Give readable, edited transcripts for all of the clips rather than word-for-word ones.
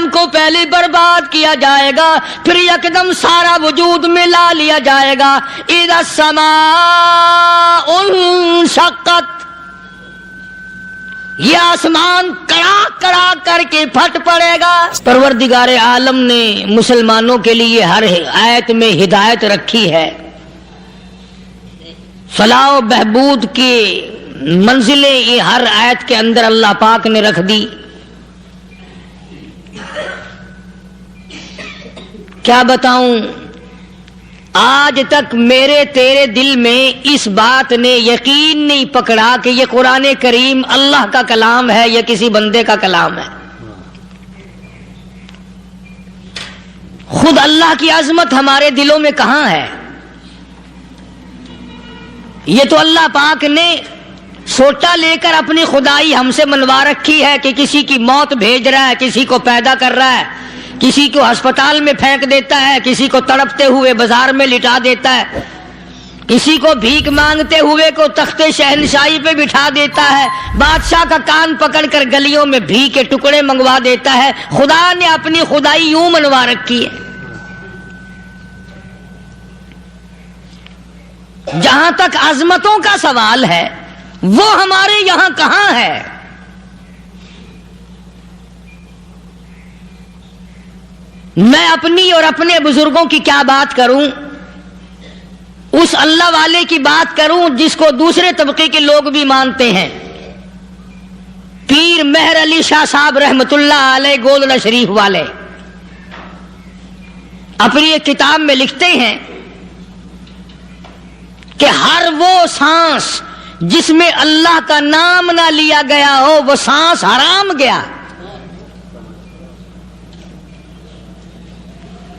عالم کو پہلے برباد کیا جائے گا، پھر یکدم سارا وجود میں لا لیا جائے گا۔ اذا السماء انشقت، یہ آسمان کڑاک کڑاک کر کے پھٹ پڑے گا۔ پروردگار عالم نے مسلمانوں کے لیے ہر آیت میں ہدایت رکھی ہے، فلاح و بہبود کی منزلیں یہ ہر آیت کے اندر اللہ پاک نے رکھ دی۔ کیا بتاؤں، آج تک میرے تیرے دل میں اس بات نے یقین نہیں پکڑا کہ یہ قرآن کریم اللہ کا کلام ہے یا کسی بندے کا کلام ہے۔ خود اللہ کی عظمت ہمارے دلوں میں کہاں ہے؟ یہ تو اللہ پاک نے سوٹا لے کر اپنی خدائی ہم سے منوا رکھی ہے کہ کسی کی موت بھیج رہا ہے، کسی کو پیدا کر رہا ہے، کسی کو ہسپتال میں پھینک دیتا ہے، کسی کو تڑپتے ہوئے بازار میں لٹا دیتا ہے، کسی کو بھیک مانگتے ہوئے کو تخت شہنشاہی پہ بٹھا دیتا ہے، بادشاہ کا کان پکڑ کر گلیوں میں بھیک کے ٹکڑے منگوا دیتا ہے۔ خدا نے اپنی خدائی یوں منوا رکھی ہے۔ جہاں تک عظمتوں کا سوال ہے وہ ہمارے یہاں کہاں ہے؟ میں اپنی اور اپنے بزرگوں کی کیا بات کروں، اس اللہ والے کی بات کروں جس کو دوسرے طبقے کے لوگ بھی مانتے ہیں۔ پیر مہر علی شاہ صاحب رحمت اللہ علیہ گولڑا شریف والے اپنی ایک کتاب میں لکھتے ہیں کہ ہر وہ سانس جس میں اللہ کا نام نہ لیا گیا ہو وہ سانس حرام گیا۔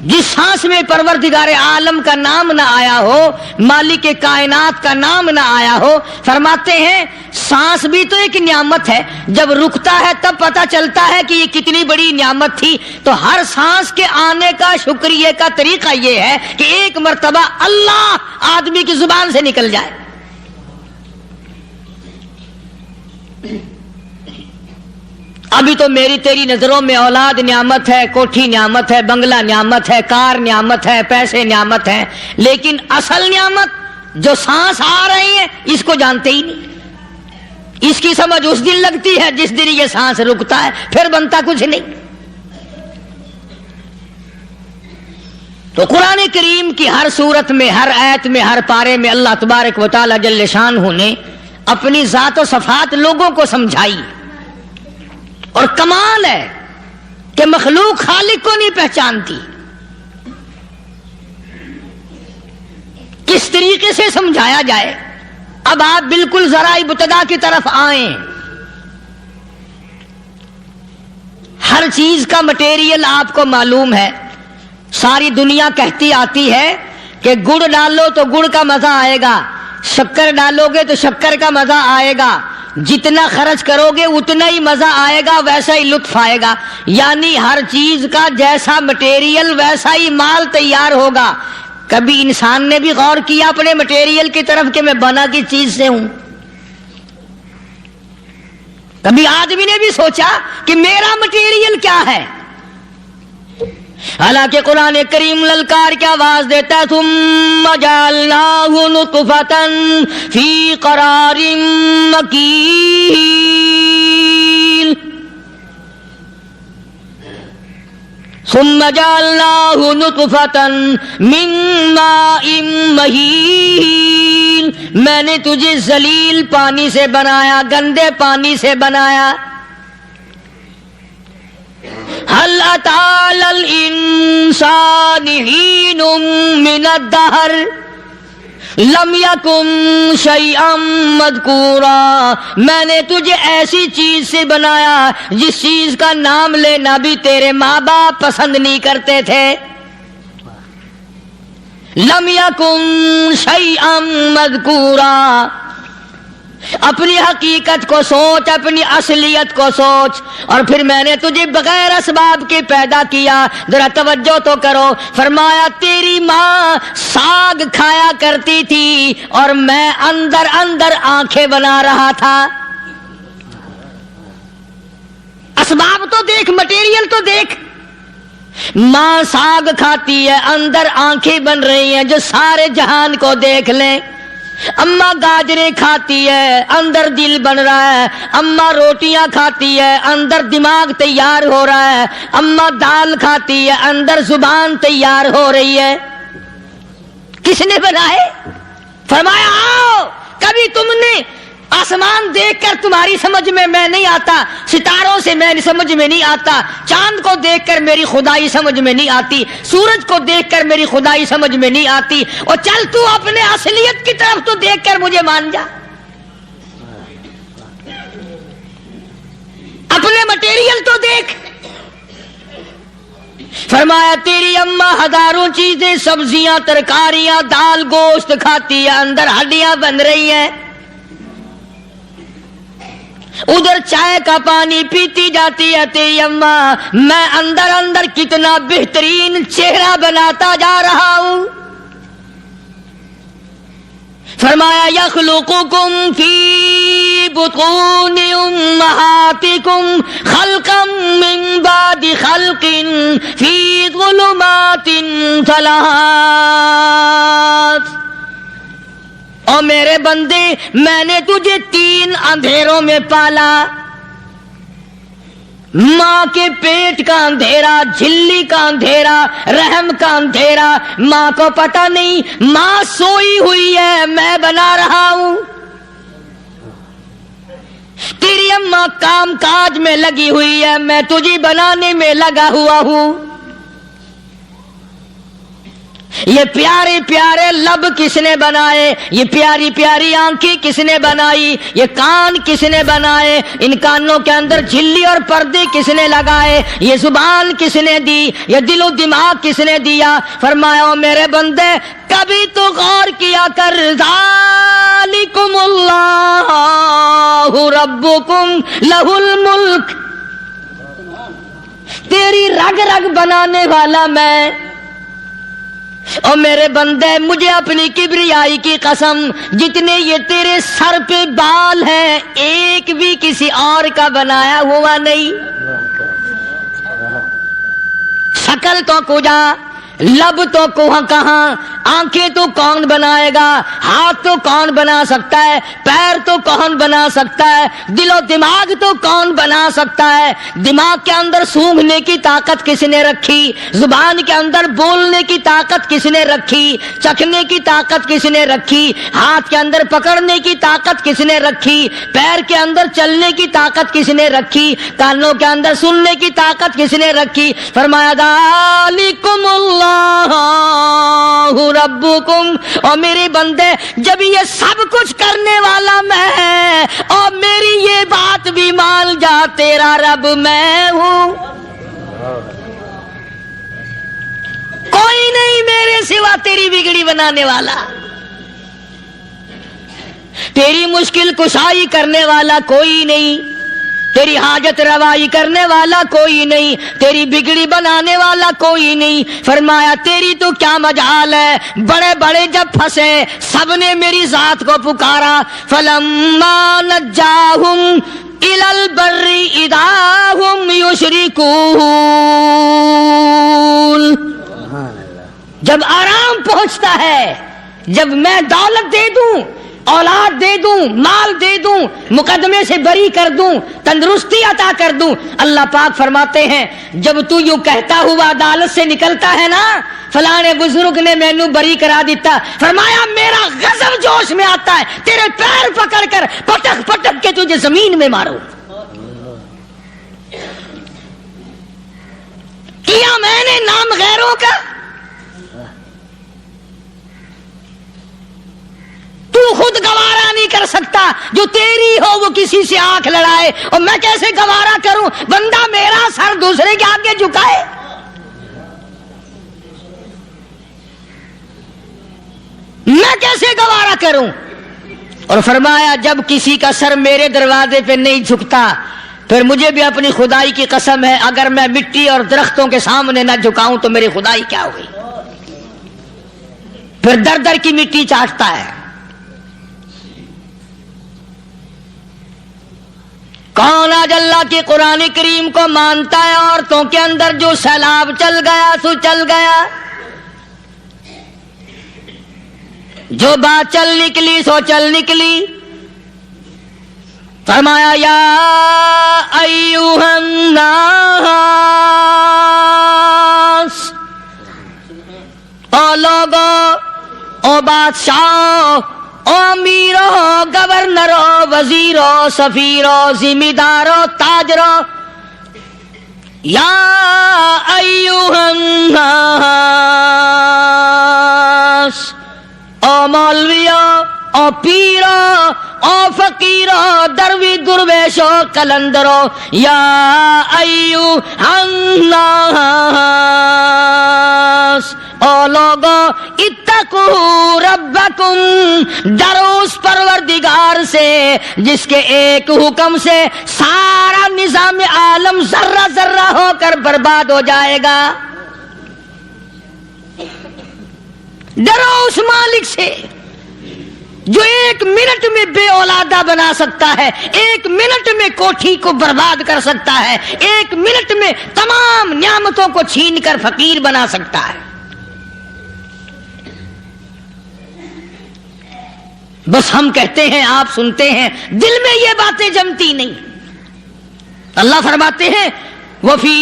جس سانس میں پروردگار عالم کا نام نہ آیا ہو، مالک کائنات کا نام نہ آیا ہو، فرماتے ہیں سانس بھی تو ایک نعمت ہے، جب رکتا ہے تب پتہ چلتا ہے کہ یہ کتنی بڑی نعمت تھی۔ تو ہر سانس کے آنے کا شکریہ کا طریقہ یہ ہے کہ ایک مرتبہ اللہ آدمی کی زبان سے نکل جائے۔ ابھی تو میری تیری نظروں میں اولاد نعمت ہے، کوٹھی نعمت ہے، بنگلہ نعمت ہے، کار نعمت ہے، پیسے نعمت ہیں، لیکن اصل نعمت جو سانس آ رہی ہے اس کو جانتے ہی نہیں۔ اس کی سمجھ اس دن لگتی ہے جس دن یہ سانس رکتا ہے، پھر بنتا کچھ نہیں۔ تو قرآن کریم کی ہر صورت میں، ہر آیت میں، ہر پارے میں اللہ تبارک و تعالی جل شانہ نے اپنی ذات و صفات لوگوں کو سمجھائی۔ اور کمال ہے کہ مخلوق خالق کو نہیں پہچانتی۔ کس طریقے سے سمجھایا جائے؟ اب آپ بالکل ذرا ابتدا کی طرف آئیں۔ ہر چیز کا مٹیریل آپ کو معلوم ہے۔ ساری دنیا کہتی آتی ہے کہ گڑ ڈالو تو گڑ کا مزہ آئے گا، شکر ڈالو گے تو شکر کا مزہ آئے گا، جتنا خرچ کرو گے اتنا ہی مزہ آئے گا، ویسا ہی لطف آئے گا۔ یعنی ہر چیز کا جیسا مٹیریل ویسا ہی مال تیار ہوگا۔ کبھی انسان نے بھی غور کیا اپنے مٹیریل کی طرف کہ میں بنا کس چیز سے ہوں؟ کبھی آدمی نے بھی سوچا کہ میرا مٹیریل کیا ہے؟ حالانکہ قرآن کریم للکار کی آواز دیتا ہے ثم جعلناہ نطفۃ فی قرار مکین، ثم جعلناہ نطفۃ من ماء مہین، میں نے تجھے ذلیل پانی سے بنایا، گندے پانی سے بنایا۔ هل أتى على الإنسان حين من الدهر لم يكن شيئا مذكورا، میں نے تجھے ایسی چیز سے بنایا جس چیز کا نام لینا بھی تیرے ماں باپ پسند نہیں کرتے تھے۔ لم يكن شيئا مذكورا، اپنی حقیقت کو سوچ، اپنی اصلیت کو سوچ۔ اور پھر میں نے تجھے بغیر اسباب کے پیدا کیا۔ ذرا توجہ تو کرو، فرمایا تیری ماں ساگ کھایا کرتی تھی اور میں اندر اندر آنکھیں بنا رہا تھا۔ اسباب تو دیکھ، مٹیریل تو دیکھ۔ ماں ساگ کھاتی ہے، اندر آنکھیں بن رہی ہیں جو سارے جہان کو دیکھ لیں۔ اماں گاجریں کھاتی ہے، اندر دل بن رہا ہے۔ اماں روٹیاں کھاتی ہے، اندر دماغ تیار ہو رہا ہے۔ اماں دال کھاتی ہے، اندر زبان تیار ہو رہی ہے۔ کس نے بنائے؟ فرمایا آؤ، کبھی تم نے آسمان دیکھ کر تمہاری سمجھ میں نہیں آتا، ستاروں سے میں سمجھ میں نہیں آتا، چاند کو دیکھ کر میری خدائی سمجھ میں نہیں آتی، سورج کو دیکھ کر میری خدائی سمجھ میں نہیں آتی، اور چل تو اپنے اصلیت کی طرف تو دیکھ کر مجھے مان جا، اپنے مٹیریل تو دیکھ۔ فرمایا تیری اماں ہزاروں چیزیں، سبزیاں، ترکاریاں، دال، گوشت کھاتی ہے، اندر ہڈیاں بن رہی ہیں، ادھر چائے کا پانی پیتی جاتی ہے تیری اماں، میں اندر اندر کتنا بہترین چہرہ بناتا جا رہا ہوں۔ فرمایا یخلقکم فی بطون امہاتکم خلقا من بعد خلق فی ظلمات ثلاث۔ اور میرے بندے، میں نے تجھے 3 اندھیروں میں پالا، ماں کے پیٹ کا اندھیرا، جھلی کا اندھیرا، رحم کا اندھیرا، ماں کو پتہ نہیں، ماں سوئی ہوئی ہے، میں بنا رہا ہوں۔ تیری اماں کام کاج میں لگی ہوئی ہے، میں تجھے بنانے میں لگا ہوا ہوں۔ یہ پیارے پیارے لب کس نے بنائے؟ یہ پیاری پیاری آنکھیں کس نے بنائی؟ یہ کان کس نے بنائے؟ ان کانوں کے اندر جھلی اور پردے کس نے لگائے؟ یہ زبان کس نے دی؟ یہ دل و دماغ کس نے دیا؟ فرمایا میرے بندے، کبھی تو غور کیا کر، ذالکم اللہ ربکم لہ الملک، تیری رگ رگ بنانے والا میں۔ اور میرے بندے، مجھے اپنی کبریائی کی قسم، جتنے یہ تیرے سر پہ بال ہیں، ایک بھی کسی اور کا بنایا ہوا نہیں۔ شکل تو کجا، لب تو کہاں، آنکھیں تو کون بنائے گا، ہاتھ تو کون بنا سکتا ہے، پیر تو کون بنا سکتا ہے، دل و دماغ تو کون بنا سکتا ہے؟ دماغ کے اندر سونگھنے کی طاقت کس نے رکھی؟ زبان کے اندر بولنے کی طاقت کس نے رکھی؟ چکھنے کی طاقت کس نے رکھی؟ ہاتھ کے اندر پکڑنے کی طاقت کس نے رکھی؟ پیر کے اندر چلنے کی طاقت کس نے رکھی؟ کانوں کے اندر سننے کی طاقت کس نے رکھی؟ فرمایا ذالکم اللہ ربکم۔ اور میرے بندے، جب یہ سب کچھ کرنے والا میں، اور میری یہ بات بھی مان جا، تیرا رب میں ہوں، کوئی نہیں میرے سوا تیری بگڑی بنانے والا، تیری مشکل کشائی کرنے والا کوئی نہیں، تیری حاجت روائی کرنے والا کوئی نہیں، تیری بگڑی بنانے والا کوئی نہیں۔ فرمایا تیری تو کیا مجال ہے، بڑے بڑے جب پھنسے سب نے میری ذات کو پکارا، فلما نجاہم الی البر اذا ہم یشرکون، جب آرام پہنچتا ہے، جب میں دولت دے دوں، اولاد دے دوں، مال دے دوں، مقدمے سے بری کر دوں، تندرستی عطا کر دوں، اللہ پاک فرماتے ہیں جب تو یوں کہتا ہوا عدالت سے نکلتا ہے نا، فلانے بزرگ نے مینو بری کرا دیتا، فرمایا میرا غضب جوش میں آتا ہے، تیرے پیر پکڑ کر پٹک پٹک کے تجھے زمین میں ماروں۔ کیا میں نے نام غیروں کا؟ تو خود گوارا نہیں کر سکتا، جو تیری ہو وہ کسی سے آنکھ لڑائے، اور میں کیسے گوارا کروں بندہ میرا سر دوسرے کے آگے جھکائے؟ میں کیسے گوارا کروں؟ اور فرمایا جب کسی کا سر میرے دروازے پہ نہیں جھکتا، پھر مجھے بھی اپنی خدائی کی قسم ہے، اگر میں مٹی اور درختوں کے سامنے نہ جھکاؤں تو میری خدائی کیا ہوگی؟ پھر در در کی مٹی چاٹتا ہے۔ کون آج اللہ کی قرآن کریم کو مانتا ہے؟ عورتوں کے اندر جو سیلاب چل گیا سو چل گیا، جو بات چل نکلی سو چل نکلی۔ فرمایا یا ایھا الناس، او لوگو، او بادشاہ، او امیرو، گورنرو، وزیرو، سفیرو، ذمہ دارو، تاجرو، یا ایھا الناس، او مولویو، او پیرو، او فقیرو، دروی درویشو، کلندرو، یا ایھا الناس، او لوگو، اتقو ربکم، ڈرو اس پروردگار سے جس کے ایک حکم سے سارا نظام عالم ذرہ ذرہ ہو کر برباد ہو جائے گا۔ ڈرو اس مالک سے جو ایک منٹ میں بے اولادہ بنا سکتا ہے، ایک منٹ میں کوٹھی کو برباد کر سکتا ہے، ایک منٹ میں تمام نعمتوں کو چھین کر فقیر بنا سکتا ہے۔ بس ہم کہتے ہیں، آپ سنتے ہیں، دل میں یہ باتیں جمتی نہیں۔ اللہ فرماتے ہیں وَفِي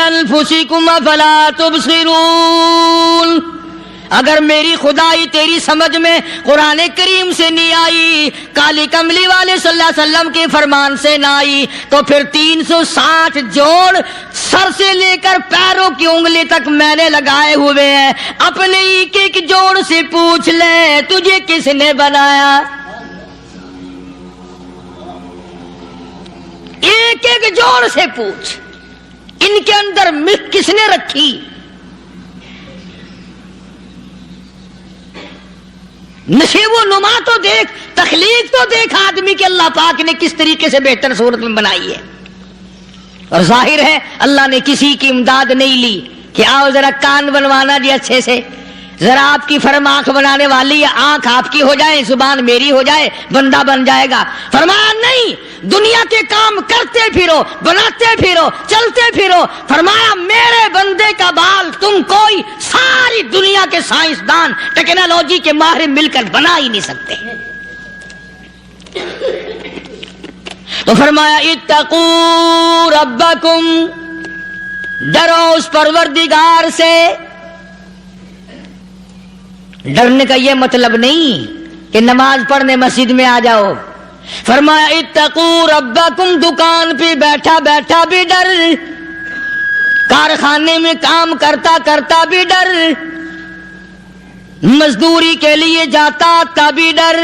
أَنفُسِكُمْ أَفَلَا تُبْصِرُونَ، اگر میری خدائی تیری سمجھ میں قرآن کریم سے نہیں آئی، کالی کملی والے صلی اللہ علیہ وسلم کے فرمان سے نہ آئی، تو پھر 360 جوڑ سر سے لے کر پیروں کی انگلی تک میں نے لگائے ہوئے ہیں، اپنے ایک ایک جوڑ سے پوچھ لے تجھے کس نے بنایا؟ ایک ایک جوڑ سے پوچھ، ان کے اندر ملک کس نے رکھی؟ نشیب و نما تو دیکھ، تخلیق تو دیکھ آدمی کے اللہ پاک نے کس طریقے سے بہتر صورت میں بنائی ہے۔ اور ظاہر ہے اللہ نے کسی کی امداد نہیں لی کہ آؤ ذرا کان بنوانا جی اچھے سے، ذرا آپ کی فرم آنکھ بنانے والی ہے، آنکھ آپ کی ہو جائے، زبان میری ہو جائے، بندہ بن جائے گا۔ فرمایا نہیں، دنیا کے کام کرتے پھرو، بناتے پھرو، چلتے پھرو۔ فرمایا میرے بندے کا بال تم کوئی ساری دنیا کے سائنسدان ٹیکنالوجی کے ماہر مل کر بنا ہی نہیں سکتے۔ تو فرمایا اتقو ربکم، ڈرو اس پروردگار سے۔ ڈرنے کا یہ مطلب نہیں کہ نماز پڑھنے مسجد میں آ جاؤ۔ فرمایا اتقو ربکم، دکان پہ بیٹھا بیٹھا بھی ڈر، کارخانے میں کام کرتا کرتا بھی ڈر، مزدوری کے لیے جاتا تب بھی ڈر،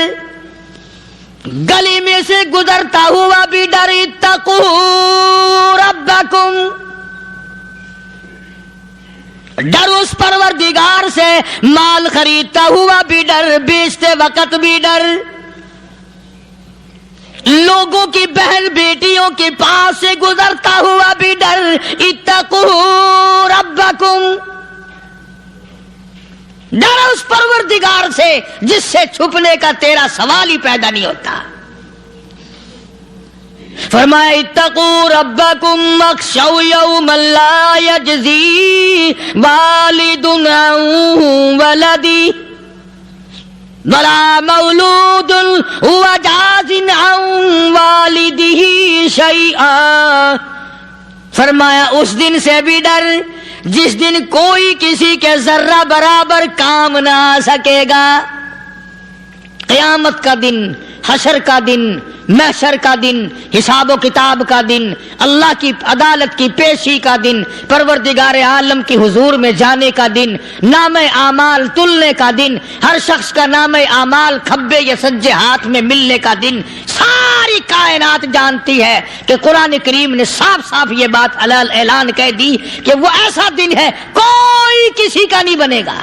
گلی میں سے گزرتا ہوا بھی ڈر۔ اتقو ربکم، ڈر اس پروردگار سے، مال خریدتا ہوا بھی ڈر، بیچتے وقت بھی ڈر، لوگوں کی بہن بیٹیوں کے پاس سے گزرتا ہوا بھی ڈر۔ اتقو ربکم، ڈر اس پروردگار سے جس سے چھپنے کا تیرا سوال ہی پیدا نہیں ہوتا۔ فرمایا اتقو ربکم واخشوا یوما لا یجزی والد عن ولدی ولا مولود هو جاز عن والدہ شیئا۔ فرمایا اس دن سے بھی ڈر جس دن کوئی کسی کے ذرہ برابر کام نہ آ سکے گا۔ قیامت کا دن، حشر کا دن، محشر کا دن، حساب و کتاب کا دن، اللہ کی عدالت کی پیشی کا دن، پروردگار عالم کی حضور میں جانے کا دن، نام اعمال تلنے کا دن، ہر شخص کا نام اعمال کھبے یا سجے ہاتھ میں ملنے کا دن۔ ساری کائنات جانتی ہے کہ قرآن کریم نے صاف صاف یہ بات اعلان کہہ دی کہ وہ ایسا دن ہے کوئی کسی کا نہیں بنے گا۔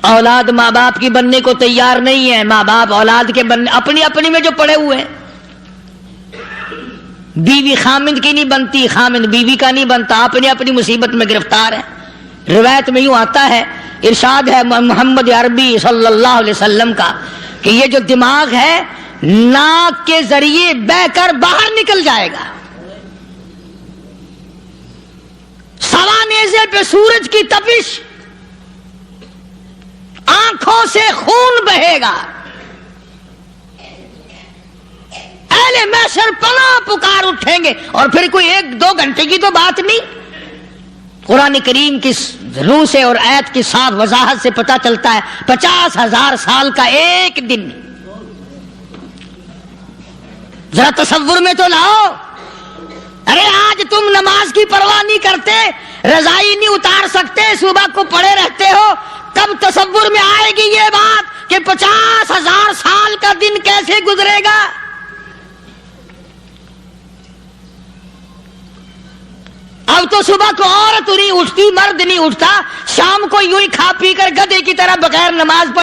اولاد ماں باپ کی بننے کو تیار نہیں ہے، ماں باپ اولاد کے بننے اپنی اپنی میں جو پڑے ہوئے ہیں۔ بیوی خامند کی نہیں بنتی، خامند بیوی کا نہیں بنتا، اپنی اپنی مصیبت میں گرفتار ہے۔ روایت میں یوں آتا ہے، ارشاد ہے محمد عربی صلی اللہ علیہ وسلم کا کہ یہ جو دماغ ہے ناک کے ذریعے بہ کر باہر نکل جائے گا. سوا نیزے پہ سورج کی تپش، آنکھوں سے خون بہے گا. اہل محشر پناہ پکار اٹھیں گے. اور پھر کوئی 1-2 گھنٹے کی تو بات نہیں. قرآن کریم کی روح سے اور آیت کی صاف وضاحت سے پتہ چلتا ہے 50,000 سال کا ایک دن. ذرا تصور میں تو لاؤ. ارے آج تم نماز کی پرواہ نہیں کرتے، رضائی نہیں اتار سکتے، صبح کو پڑے رہتے ہو، کب تصور میں آئے گی یہ بات کہ 50,000 سال کا دن کیسے گزرے گا؟ اب تو صبح کو عورت نہیں اٹھتی، مرد نہیں اٹھتا، شام کو یوں ہی کھا پی کر گدھے کی طرح بغیر نماز پڑھ